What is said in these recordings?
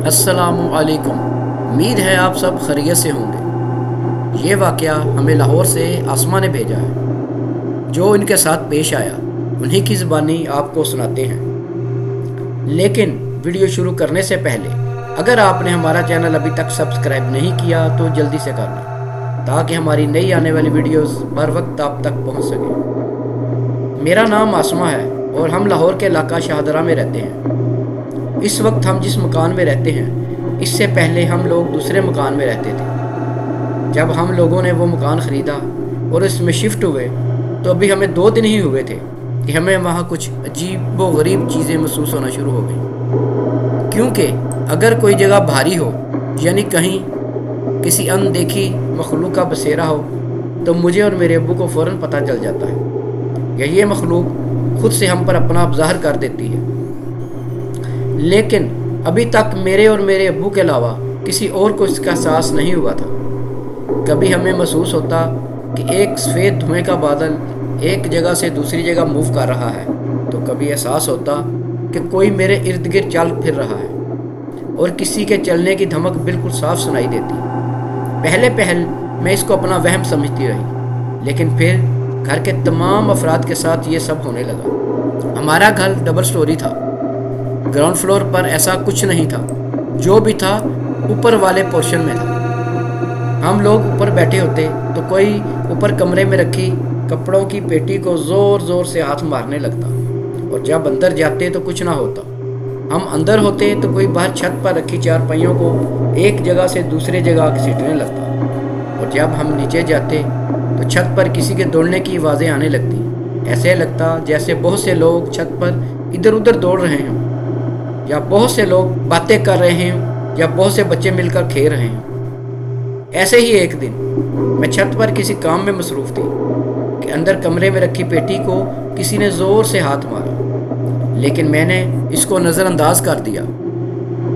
السلام علیکم۔ امید ہے آپ سب خیریت سے ہوں گے۔ یہ واقعہ ہمیں لاہور سے آسماں نے بھیجا ہے۔ جو ان کے ساتھ پیش آیا انہی کی زبانی آپ کو سناتے ہیں۔ لیکن ویڈیو شروع کرنے سے پہلے اگر آپ نے ہمارا چینل ابھی تک سبسکرائب نہیں کیا تو جلدی سے کر لیں تاکہ ہماری نئی آنے والی ویڈیوز بر وقت آپ تک پہنچ سکیں۔ میرا نام آسماں ہے اور ہم لاہور کے علاقہ شاہدرہ میں رہتے ہیں۔ اس وقت ہم جس مکان میں رہتے ہیں اس سے پہلے ہم لوگ دوسرے مکان میں رہتے تھے۔ جب ہم لوگوں نے وہ مکان خریدا اور اس میں شفٹ ہوئے تو ابھی ہمیں 2 دن ہی ہوئے تھے کہ ہمیں وہاں کچھ عجیب و غریب چیزیں محسوس ہونا شروع ہو گئیں۔ کیونکہ اگر کوئی جگہ بھاری ہو یعنی کہیں کسی اندیکھی مخلوق کا بسیرا ہو تو مجھے اور میرے ابو کو فوراً پتہ چل جاتا ہے یا یہ مخلوق خود سے ہم پر اپنا ظاہر کر دیتی ہے۔ لیکن ابھی تک میرے اور میرے ابو کے علاوہ کسی اور کو اس کا احساس نہیں ہوا تھا۔ کبھی ہمیں محسوس ہوتا کہ ایک سفید دھوئیں کا بادل ایک جگہ سے دوسری جگہ موو کر رہا ہے تو کبھی احساس ہوتا کہ کوئی میرے ارد گرد چل پھر رہا ہے اور کسی کے چلنے کی دھمک بالکل صاف سنائی دیتی۔ پہلے میں اس کو اپنا وہم سمجھتی رہی، لیکن پھر گھر کے تمام افراد کے ساتھ یہ سب ہونے لگا۔ ہمارا گھر ڈبل سٹوری تھا۔ گراؤنڈ فلور پر ایسا کچھ نہیں تھا، جو بھی تھا اوپر والے پورشن میں تھا۔ ہم لوگ اوپر بیٹھے ہوتے تو کوئی اوپر کمرے میں رکھی کپڑوں کی پیٹی کو زور زور سے ہاتھ مارنے لگتا اور جب اندر جاتے تو کچھ نہ ہوتا۔ ہم اندر ہوتے تو کوئی باہر چھت پر رکھی چارپائیوں کو ایک جگہ سے دوسری جگہ گھسیٹنے لگتا اور جب ہم نیچے جاتے تو چھت پر کسی کے دوڑنے کی آوازیں آنے لگتی۔ ایسے لگتا جیسے بہت سے لوگ چھت پر ادھر ادھر دوڑ رہے ہوں یا بہت سے لوگ باتیں کر رہے ہوں یا بہت سے بچے مل کر کھیل رہے ہوں۔ ایسے ہی ایک دن میں چھت پر کسی کام میں مصروف تھی کہ اندر کمرے میں رکھی پیٹی کو کسی نے زور سے ہاتھ مارا، لیکن میں نے اس کو نظر انداز کر دیا۔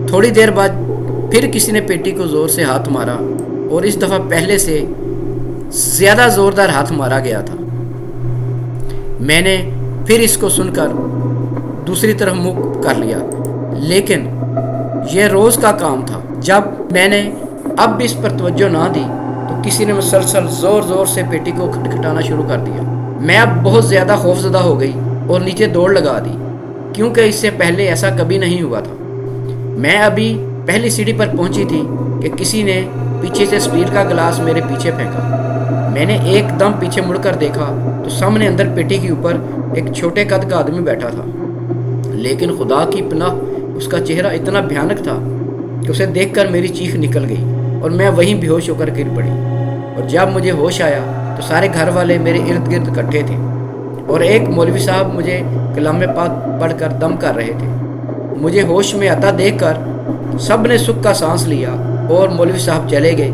تھوڑی دیر بعد پھر کسی نے پیٹی کو زور سے ہاتھ مارا اور اس دفعہ پہلے سے زیادہ زوردار ہاتھ مارا گیا تھا۔ میں نے پھر اس کو سن کر دوسری طرف منہ کر لیا، لیکن یہ روز کا کام تھا۔ جب میں نے اب بھی اس پر توجہ نہ دی تو کسی نے مسلسل زور زور سے پیٹی کو کھٹکھٹانا شروع کر دیا۔ میں اب بہت زیادہ خوفزدہ ہو گئی اور نیچے دوڑ لگا دی، کیونکہ اس سے پہلے ایسا کبھی نہیں ہوا تھا۔ میں ابھی پہلی سیڑھی پر پہنچی تھی کہ کسی نے پیچھے سے اسٹیل کا گلاس میرے پیچھے پھینکا۔ میں نے ایک دم پیچھے مڑ کر دیکھا تو سامنے اندر پیٹی کے اوپر ایک چھوٹے قد کا آدمی بیٹھا تھا، لیکن خدا کی پناہ اس کا چہرہ اتنا بھیانک تھا کہ اسے دیکھ کر میری چیخ نکل گئی اور میں وہیں بے ہوش ہو کر گر پڑی۔ اور جب مجھے ہوش آیا تو سارے گھر والے میرے ارد گرد اکٹھے تھے اور ایک مولوی صاحب مجھے کلام پاک پڑھ کر دم کر رہے تھے۔ مجھے ہوش میں آتا دیکھ کر سب نے سکھ کا سانس لیا اور مولوی صاحب چلے گئے،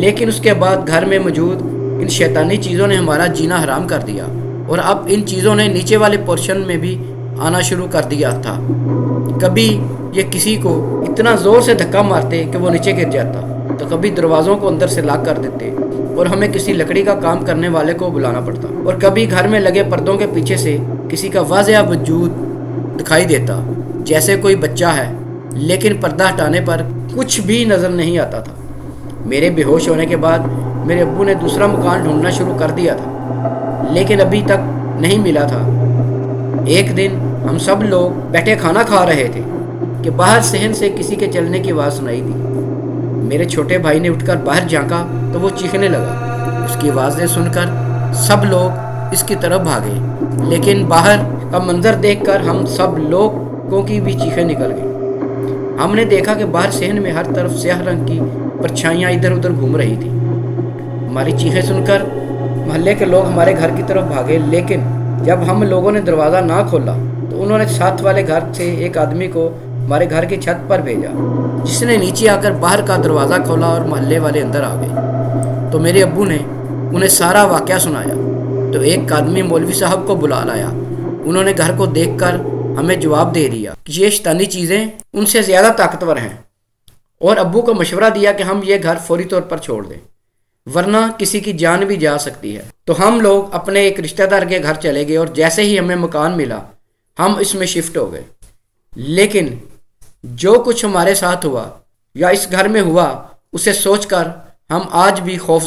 لیکن اس کے بعد گھر میں موجود ان شیطانی چیزوں نے ہمارا جینا حرام کر دیا اور اب ان چیزوں نے نیچے والے پورشن میں بھی آنا شروع کر دیا تھا۔ کبھی یہ کسی کو اتنا زور سے دھکا مارتے کہ وہ نیچے گر جاتا تو کبھی دروازوں کو اندر سے لاک کر دیتے اور ہمیں کسی لکڑی کا کام کرنے والے کو بلانا پڑتا، اور کبھی گھر میں لگے پردوں کے پیچھے سے کسی کا واضح وجود دکھائی دیتا جیسے کوئی بچہ ہے، لیکن پردہ ہٹانے پر کچھ بھی نظر نہیں آتا تھا۔ میرے بے ہوش ہونے کے بعد میرے ابو نے دوسرا مکان ڈھونڈنا شروع کر دیا تھا، لیکن ابھی تک نہیں ملا تھا۔ ایک دن ہم سب لوگ بیٹھے کھانا کھا رہے تھے کہ باہر صحن سے کسی کے چلنے کی آواز سنائی دی۔ میرے چھوٹے بھائی نے اٹھ کر باہر جھانکا تو وہ چیخنے لگا۔ اس کی آوازیں سن کر سب لوگ اس کی طرف بھاگے، لیکن باہر کا منظر دیکھ کر ہم سب لوگوں کی بھی چیخیں نکل گئیں۔ ہم نے دیکھا کہ باہر صحن میں ہر طرف سیاہ رنگ کی پرچھائیاں ادھر ادھر گھوم رہی تھیں۔ ہماری چیخیں سن کر محلے کے لوگ ہمارے گھر کی طرف بھاگے، لیکن جب ہم لوگوں نے دروازہ نہ کھولا تو انہوں نے ساتھ والے گھر سے ایک آدمی کو ہمارے گھر کی چھت پر بھیجا، جس نے نیچے آ کر باہر کا دروازہ کھولا اور محلے والے اندر آ گئے۔ تو میرے ابو نے انہیں سارا واقعہ سنایا تو ایک آدمی مولوی صاحب کو بلا لایا۔ انہوں نے گھر کو دیکھ کر ہمیں جواب دے دیا کہ یہ شیطانی چیزیں ان سے زیادہ طاقتور ہیں، اور ابو کو مشورہ دیا کہ ہم یہ گھر فوری طور پر چھوڑ دیں ورنہ کسی کی جان بھی جا سکتی ہے۔ تو ہم لوگ اپنے ایک رشتہ دار کے گھر چلے گئے اور جیسے ہی ہمیں مکان ملا ہم اس میں شفٹ ہو گئے، لیکن جو کچھ ہمارے ساتھ ہوا یا اس گھر میں ہوا اسے سوچ کر ہم آج بھی خوف